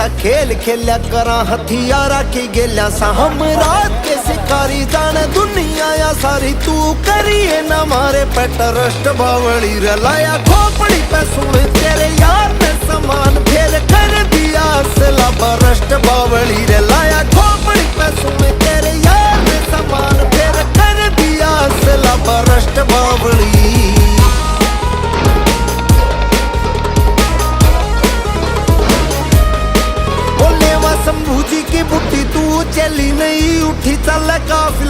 सा खेल खेलिया करा हथियारा की गेलिया सा हम रात के शिकारी जाने दुनिया या सारी तू करिए ना मारे पे ट्रस्ट बावली रलाया खोपड़ी पे सुन तेरे यार ने समान फेल कर दिया असला बरस्ट बावली रलाया खोपड़ी पे सुन तेरे यार ने समान फेल कर दिया असला बरस्ट बावली। शंभू जी की बुद्धि तू चली नहीं उठी चल काफिला।